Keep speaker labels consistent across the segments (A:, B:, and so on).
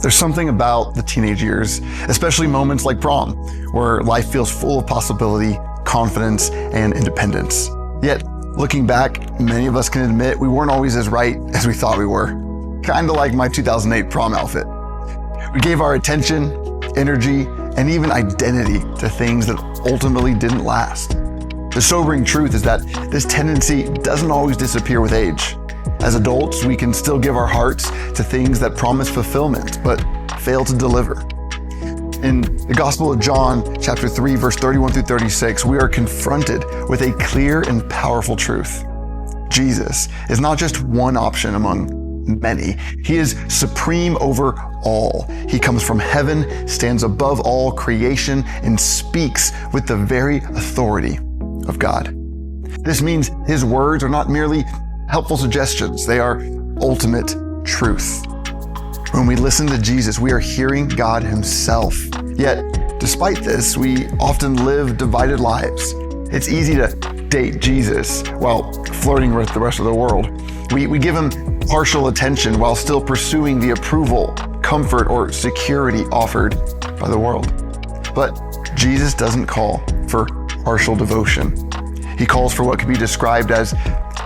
A: There's something about the teenage years, especially moments like prom, where life feels full of possibility, confidence, and independence. Yet, looking back, many of us can admit we weren't always as right as we thought we were. Kinda like my 2008 prom outfit. We gave our attention, energy, and even identity to things that ultimately didn't last. The sobering truth is that this tendency doesn't always disappear with age. As adults, we can still give our hearts to things that promise fulfillment, but fail to deliver. In the Gospel of John, chapter 3, verse 31 through 36, we are confronted with a clear and powerful truth. Jesus is not just one option among many. He is supreme over all. He comes from heaven, stands above all creation, and speaks with the very authority of God. This means his words are not merely helpful suggestions. They are ultimate truth. When we listen to Jesus, we are hearing God himself. Yet, despite this, we often live divided lives. It's easy to date Jesus while flirting with the rest of the world. We give him partial attention while still pursuing the approval, comfort, or security offered by the world. But Jesus doesn't call for partial devotion. He calls for what could be described as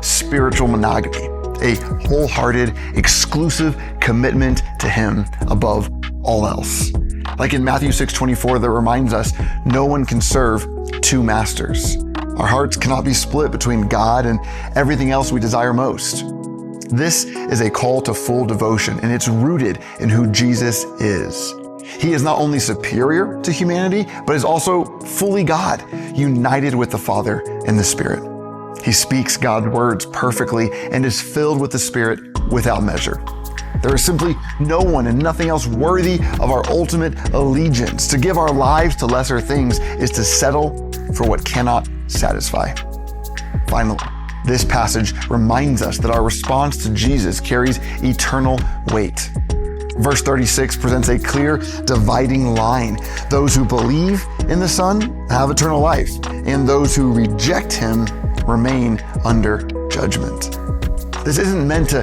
A: spiritual monogamy, a wholehearted, exclusive commitment to him above all else. Like in Matthew 6:24, that reminds us, no one can serve two masters. Our hearts cannot be split between God and everything else we desire most. This is a call to full devotion, and it's rooted in who Jesus is. He is not only superior to humanity, but is also fully God, united with the Father and the Spirit. He speaks God's words perfectly and is filled with the Spirit without measure. There is simply no one and nothing else worthy of our ultimate allegiance. To give our lives to lesser things is to settle for what cannot satisfy. Finally, this passage reminds us that our response to Jesus carries eternal weight. Verse 36 presents a clear dividing line. Those who believe in the Son have eternal life, and those who reject him remain under judgment. This isn't meant to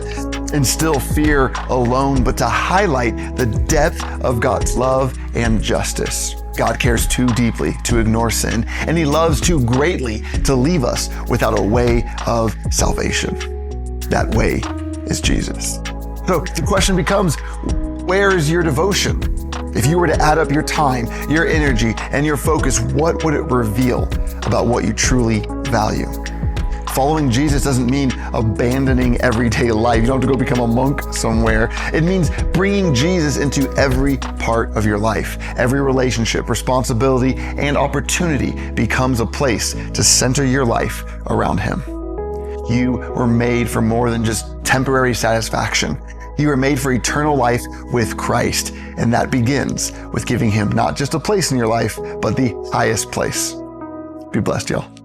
A: instill fear alone, but to highlight the depth of God's love and justice. God cares too deeply to ignore sin, and he loves too greatly to leave us without a way of salvation. That way is Jesus. So the question becomes, where is your devotion? If you were to add up your time, your energy, and your focus, what would it reveal about what you truly value? Following Jesus doesn't mean abandoning everyday life. You don't have to go become a monk somewhere. It means bringing Jesus into every part of your life. Every relationship, responsibility, and opportunity becomes a place to center your life around him. You were made for more than just temporary satisfaction. You were made for eternal life with Christ, and that begins with giving him not just a place in your life, but the highest place. Be blessed, y'all.